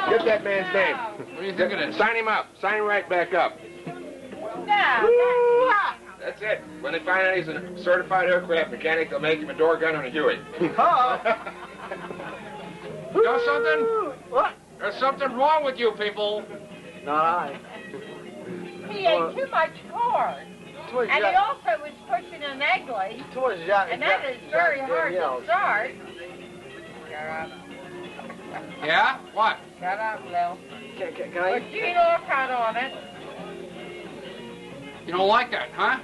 Get that man's name. What do you think of this? Sign him up. Sign him right back up. No. That's it. When they find out he's a certified aircraft mechanic, they'll make him a door gun and a Huey. You know something? What? There's something wrong with you people. Not I. He ate too much corn. And he also was pushing an ugly. And that is very hard to start. Shut up. Yeah? What? Shut up, Lil. Can I? Put Gene Aucott on it. You don't like that, huh?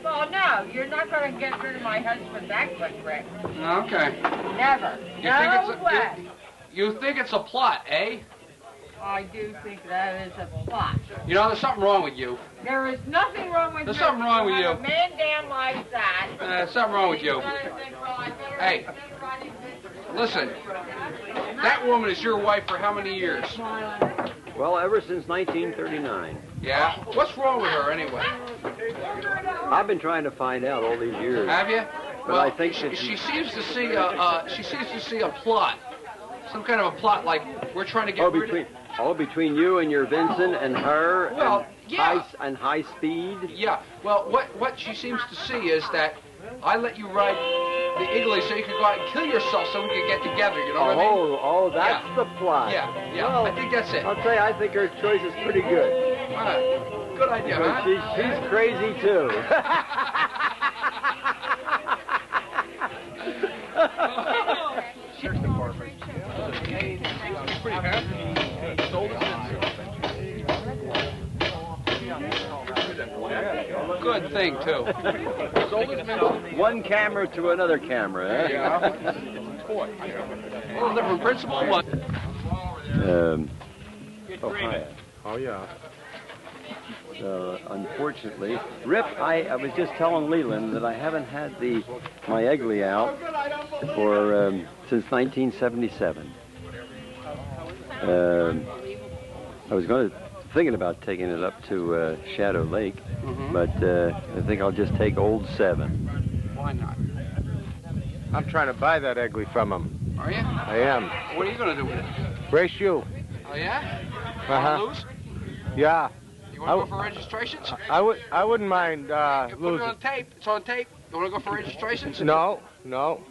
Well, no, you're not going to get rid of my husband's that quick, Rick. Okay. Never. No way. You think it's a plot, eh? I do think that is a plot. You know, there's something wrong with you. There is nothing wrong with There's you. something wrong with you. A man down like that. There's something wrong with you. Hey, listen. That woman is your wife for how many years? Well, ever since 1939. Yeah? What's wrong with her, anyway? I've been trying to find out all these years. Have you? But well, I think that she seems to see a plot. Some kind of a plot, like we're trying to get rid of... between you and your Vincent and her well, and high speed? Yeah. Well, what she seems to see is that I let you ride the Igley so you could go out and kill yourself so we could get together, you know what I mean? Oh, that's the plot. Yeah, well, I think that's it. I'll tell you, I think her choice is pretty good. Good idea, huh? She's crazy, too. Good thing, too. One camera to another camera, eh? Yeah. A little different principle, but... Ohio. Oh, yeah. Unfortunately, Rip, I was just telling Leland that I haven't had my Egley out for since 1977. I was thinking about taking it up to Shadow Lake, but I think I'll just take old 7. Why not? I'm trying to buy that Egley from him. Are you? I am. What are you going to do with it? Race you. Oh, yeah? Uh-huh. Lose? Yeah. You want to go for registrations? I wouldn't mind You put losing. it on tape. It's on tape. You want to go for registrations? No.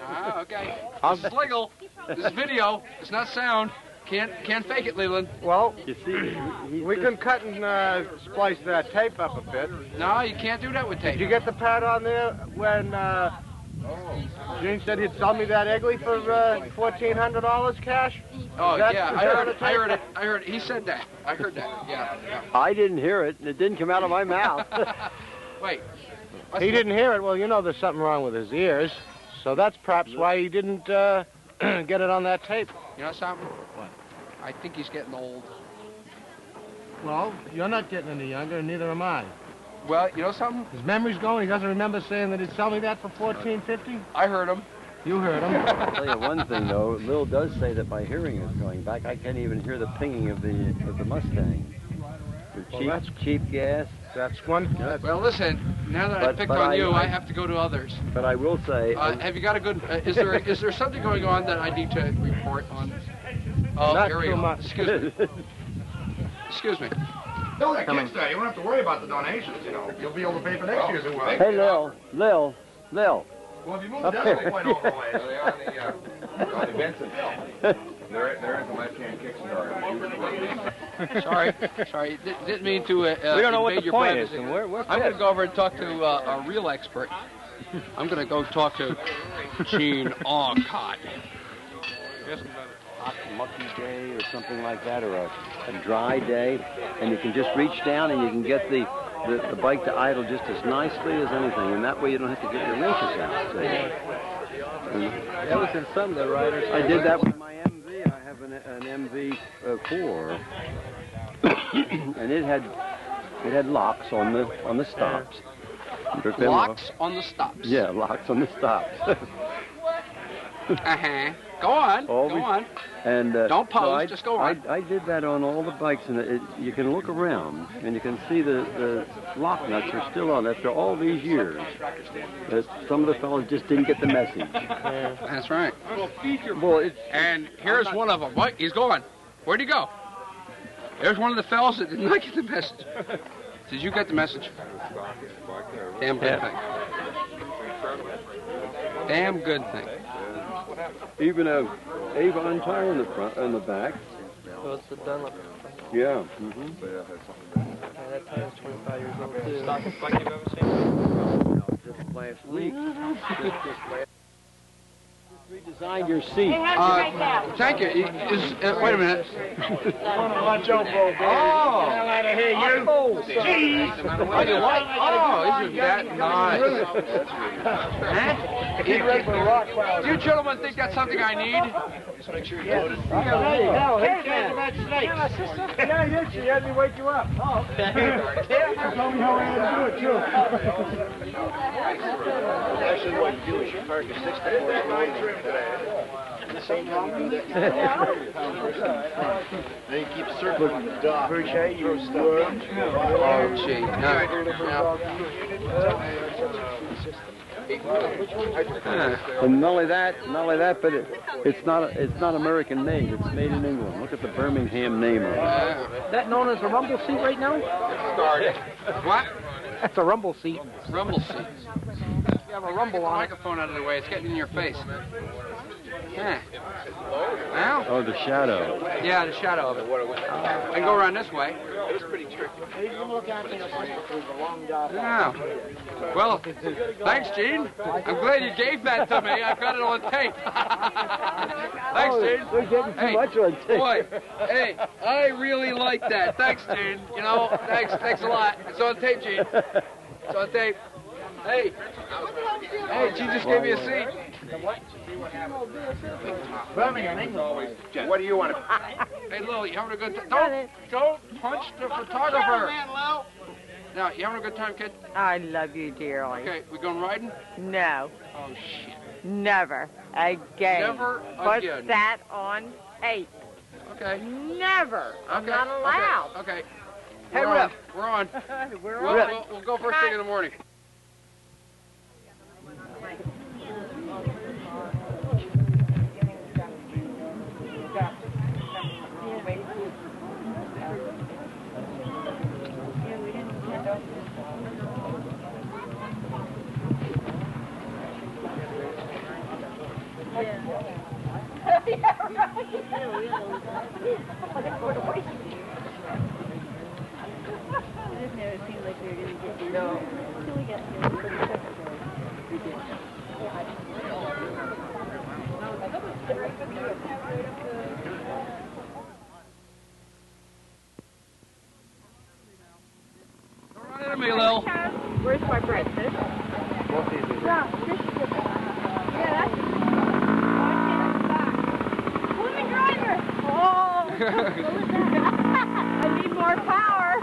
Ah, okay. This is legal. This is video. It's not sound. Can't fake it, Leland. Well, you see, we can cut and splice that tape up a bit. No, you can't do that with tape. Did you get the pad on there when Gene said he'd sell me that Egley for $1,400 cash? Oh, yeah, I heard it. I heard it. He said that. I heard that. Yeah. I didn't hear it. It didn't come out of my mouth. Wait. He didn't hear it. Well, you know there's something wrong with his ears. So that's perhaps why he didn't get it on that tape. You know something? What? I think he's getting old. Well, you're not getting any younger, and neither am I. Well, you know something? His memory's going. He doesn't remember saying that he'd sell me that for $1,450. I heard him. You heard him. I'll tell you one thing, though. Lil does say that my hearing is going back. I can't even hear the pinging of the Mustang. With cheap gas. That's one. Well, listen. Now that I picked on you, I have to go to others. But I will say. Have you got a good? Is there something going on that I need to report on? Oh, not here we too go. much. Excuse me. No, that kid's there. You won't have to worry about the donations, you know. You'll be able to pay for next year's as well. Hey, Lil. Well, if you move the decimal point over the way, so they're on the Vincent. There is a left-hand kickstart. Sorry. Didn't mean to. We don't know what the point is. I'm going to go over and talk to a real expert. I'm going to go talk to Gene Aucott. Hot mucky day or something like that, or a dry day, and you can just reach down and you can get the bike to idle just as nicely as anything, and that way you don't have to get your wrenches out. That was in some of the riders. I did that with my MV. I have an MV4, and it had locks on the stops. Locks on the stops. Yeah, locks on the stops. Go on. Always. Go on. And Don't pose. so just go on. I did that on all the bikes, and you can look around, and you can see the lock nuts are still on after all these years. Some of the fellows just didn't get the message. That's right. Well, and here's one of them. What? He's going. Where'd he go? There's one of the fellows that did not get the message. Did you get the message? Damn good thing. Damn good thing. Even a Avon tire in the front and the back. Oh, it's the Dunlop. Yeah. Yeah, that tire's 25 years old too. Stockest bike you've ever seen? Just last week. Redesigned your seat. Thank you. Wait a minute. Watch out, Bo. Oh. Out of here, you. Jeez. Oh, you like? Oh, isn't that nice? Huh? Do you gentlemen think that's something I need? Just make sure you load it. There you go. Who cares about snakes? Yeah, sister. Yeah, she had me wake you up. Oh, okay. Tell me how we're going to do it, too. Actually, what you do is you park a 64 at the same time you do that. Then you keep circling the dot. Appreciate your stuff. Oh, gee. And not only that, but it's not American made. It's made in England. Look at the Birmingham name on it. That known as a rumble seat right now? What? That's a rumble seat. Rumble seats. You have a rumble on it. Microphone out of the way. It's getting in your face. Yeah. Well? Oh, the shadow. Yeah, the shadow of it. I can go around this way. It was pretty tricky. Yeah. Well, thanks, Gene. I'm glad you gave that to me. I've got it on tape. Thanks, Gene. They're getting too much on tape. Boy, hey, I really like that. Thanks, Gene. You know, thanks a lot. It's on tape, Gene. It's on tape. Hey, Gene just gave me a seat. What do you want to... Hey, Lil, you having a good time? Don't punch the photographer. Now, you having a good time, kid? I love you dearly. Okay, we going riding? No, Oh, shit. never again. Never Put again. that on tape. Okay. Never. I'm not allowed. Okay. Hey, We're on. Rip. We're on. We're We'll go first thing in the morning. Don't run into me, Lil. Where's my breakfast? Woman driver! Oh! I need more power!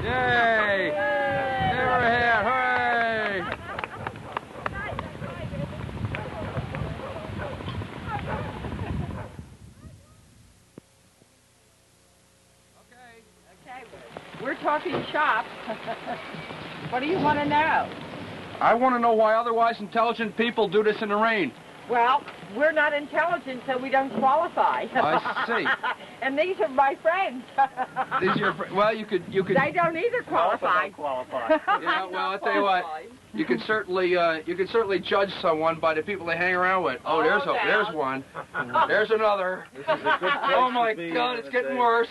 Yay! Never had, hooray! Okay, we're talking shop. What do you want to know? I want to know why otherwise intelligent people do this in the rain. Well, we're not intelligent, so we don't qualify. I see. And these are my friends. These are your well, you could. They don't either qualify. Yeah, well, I'll tell you what. You can certainly judge someone by the people they hang around with. Oh, there's one. There's another. Oh my God, it's getting worse.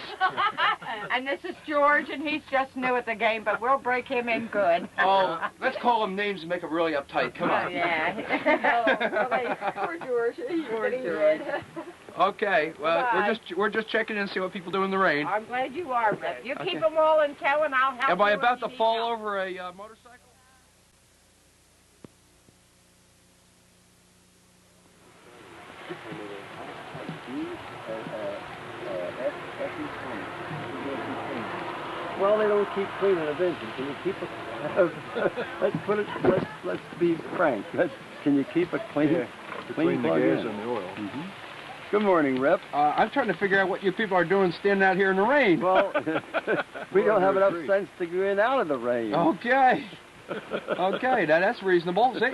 And this is George, and he's just new at the game, but we'll break him in good. Oh, let's call them names and make them really uptight. Come on. Yeah. Poor George. He's getting red. Okay, well, we're just checking in and see what people do in the rain. I'm glad you are, Rip. You keep them all in tow, and I'll help you. Am I about to when you fall need help. over a motorcycle? Well, they don't keep cleaning a engine. Can you keep it? Let's be frank. Can you keep it clean? Yeah, clean the plug gas in? and the oil. Mm-hmm. Good morning, Rip. I'm trying to figure out what you people are doing standing out here in the rain. Well, we don't have enough sense to go in out of the rain. Okay. Okay, now that's reasonable. See,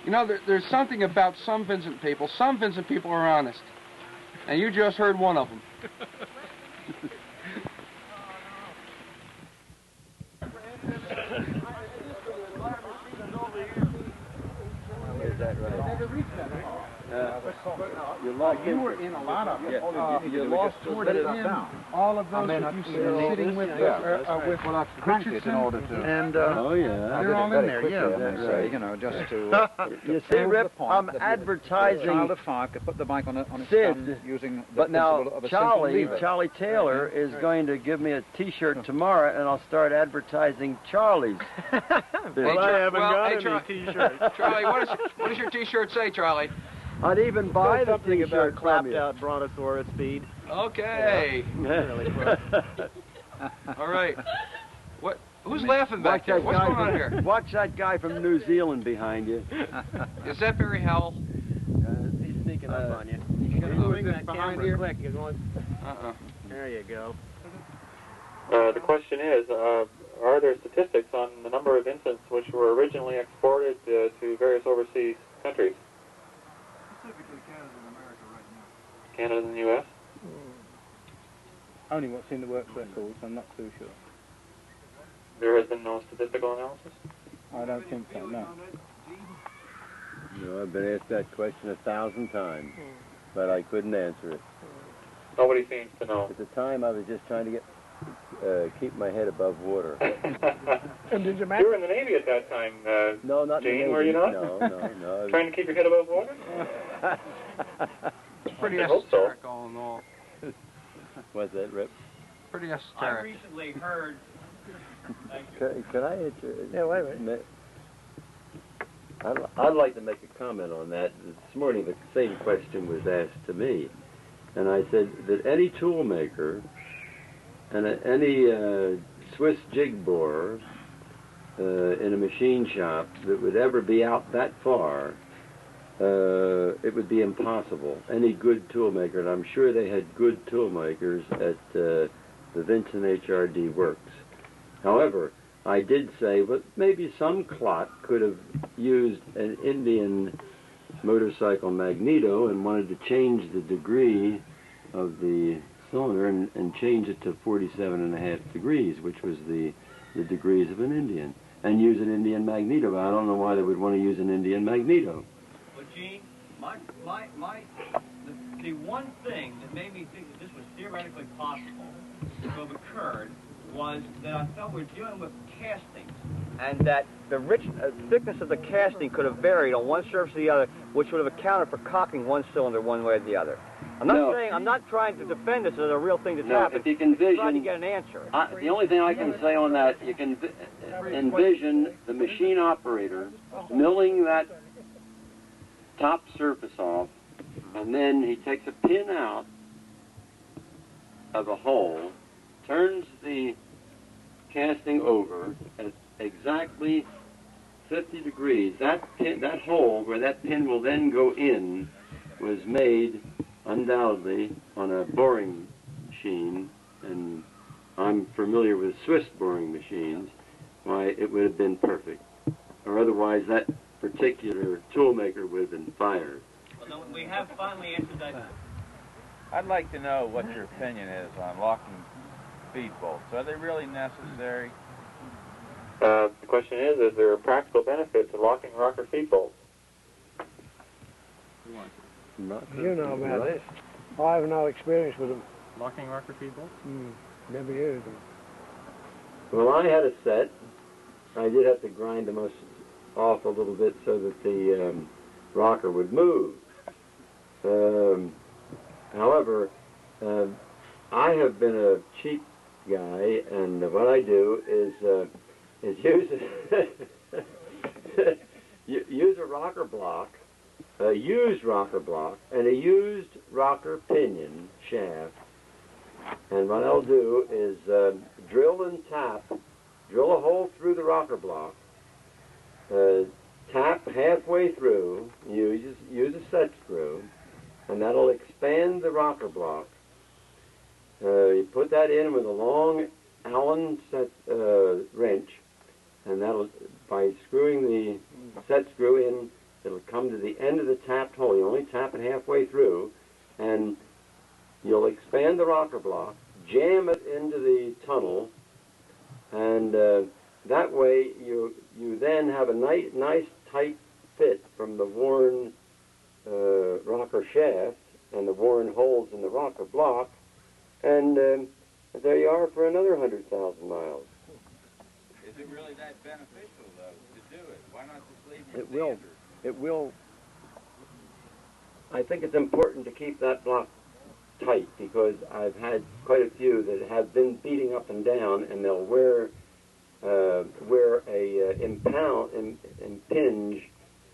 you know, there's something about some Vincent people. Some Vincent people are honest. And you just heard one of them. Is that right? You were in a lot of it. You lost toward it down. All of those that you see sitting with Richardson in order to. And oh yeah, they're all in there. Yeah, that's right. You know, just to. You see, Rip, I'm advertising. Child of Fire could put the bike on its Sid, thumb using the but now principle of a simple lever. Charlie Taylor is going to give me a T-shirt tomorrow, and I'll start advertising Charlie's. Well, I haven't got any T-shirts. Charlie, what does your T-shirt say, Charlie? I'd even buy the T-shirt from you. out brontosaurus speed. Okay. All right. What? Who's laughing back there? What's going on here? Watch that guy from New Zealand behind you. Is that Barry Howell? He's sneaking up on you. You gotta swing that camera quick. You're going. There you go. The question is, are there statistics on the number of infants which were originally exported to various overseas countries? Specifically Canada and America right now. Canada and the U.S.? Only what's in the work records, I'm not too sure. There has been no statistical analysis? I don't think so, no. No, I've been asked that question 1,000 times, but I couldn't answer it. Nobody seems to know. At the time, I was just trying to keep my head above water. And did you were in the Navy at that time, no, not Jane, in the Navy. were you not? No. Trying to keep your head above water? It's pretty I hope so. esoteric, all in all. What's that, Rip? Pretty I esoteric. recently heard. Could I answer? Yeah, wait a minute. I'd like to make a comment on that. This morning, the same question was asked to me, and I said that any tool maker and any Swiss jig borer in a machine shop that would ever be out that far, it would be impossible. Any good tool maker, and I'm sure they had good tool makers at the Vincent HRD Works. However, I did say, but maybe some clot could have used an Indian motorcycle magneto and wanted to change the degree of the cylinder and change it to 47.5 degrees, which was the degrees of an Indian, and use an Indian magneto. But I don't know why they would want to use an Indian magneto. Well, Gene, the one thing that made me think that this was theoretically possible to have occurred was that I felt we're dealing with castings. And that the rich thickness of the casting could have varied on one surface or the other, which would have accounted for cocking one cylinder one way or the other. I'm not trying to defend this as a real thing that's happened. If you can I'm trying to get an answer. The only thing I can say on that, you can envision the machine operator milling that top surface off, and then he takes a pin out of a hole, turns the casting over at exactly 50 degrees. That hole where that pin will then go in was made undoubtedly on a boring machine, and I'm familiar with Swiss boring machines. Why, it would have been perfect, or otherwise that particular tool maker would have been fired. Well, we have finally answered that. I'd like to know what your opinion is on locking feed bolts. Are they really necessary? The question is there a practical benefit to locking rocker feed bolts? You know about this. I have no experience with them. Locking rocker feed bolts? Never used them. Well, I had a set. I did have to grind them off a little bit so that the rocker would move. However, I have been a cheap guy, and what I do is use a rocker block, a used rocker block, and a used rocker pinion shaft. And what I'll do is drill a hole through the rocker block, tap halfway through, use a set screw, and that'll expand the rocker block. You put that in with a long Allen set wrench, and that'll, by screwing the set screw in, it'll come to the end of the tapped hole. You only tap it halfway through, and you'll expand the rocker block, jam it into the tunnel, and that way you then have a nice tight fit from the worn rocker shaft and the worn holes in the rocker block, and there you are for another 100,000 miles. Is it really that beneficial, though, to do it? Why not just leave it standard? It will. I think it's important to keep that block tight, because I've had quite a few that have been beating up and down, and they'll wear a impinge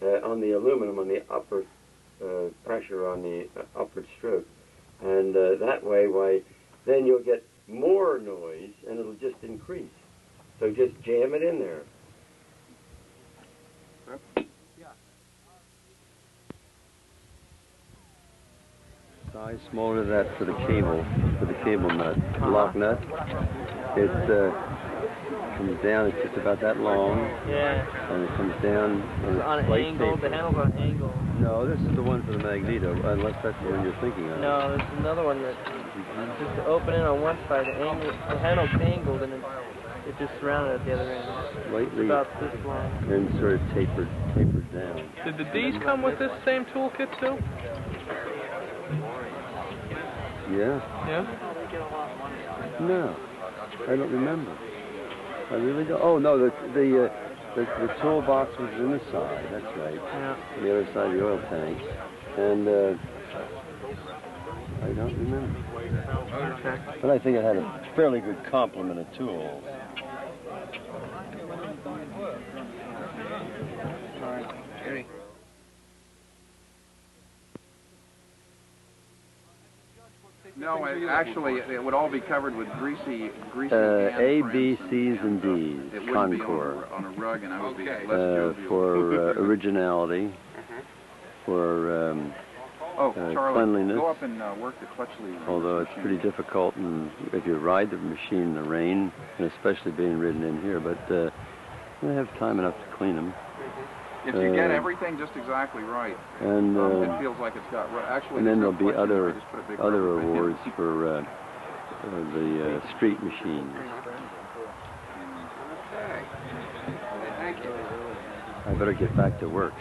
on the aluminum, on the upper pressure on the upward stroke, and that way, then you'll get more noise, and it'll just increase. So just jam it in there. Size smaller than that for the cable nut, lock nut. It comes down, it's just about that long. Yeah. And it comes down on an angle, the handle's on an angle. No, this is the one for the magneto, unless that's the one you're thinking of. No, there's another one that just to open in on one side, the handle's angled, and it just surrounded at the other end. Slightly, about this long. And sort of tapered down. Did the D's come with this same toolkit too? Yeah. Yeah? No, I don't remember. I really don't. Oh no, the toolbox was in the side. That's right. Yeah. The other side of the oil tank, and I don't remember. Okay. But I think it had a fairly good complement of tools. All right, Eddie. No, actually, it would all be covered with greasy A, B, C's, and D's. It wouldn't be Concord. on a rug, and I would be less jovial. For originality, for Charlie, cleanliness. go up and work the clutch lever. Although it's pretty difficult, and if you ride the machine in the rain, and especially being ridden in here, but you have time enough to clean them. If you get everything just exactly right, and it feels like it's got actually. And then there'll be other rubber awards for the street machines. Okay. Thank you. I better get back to work.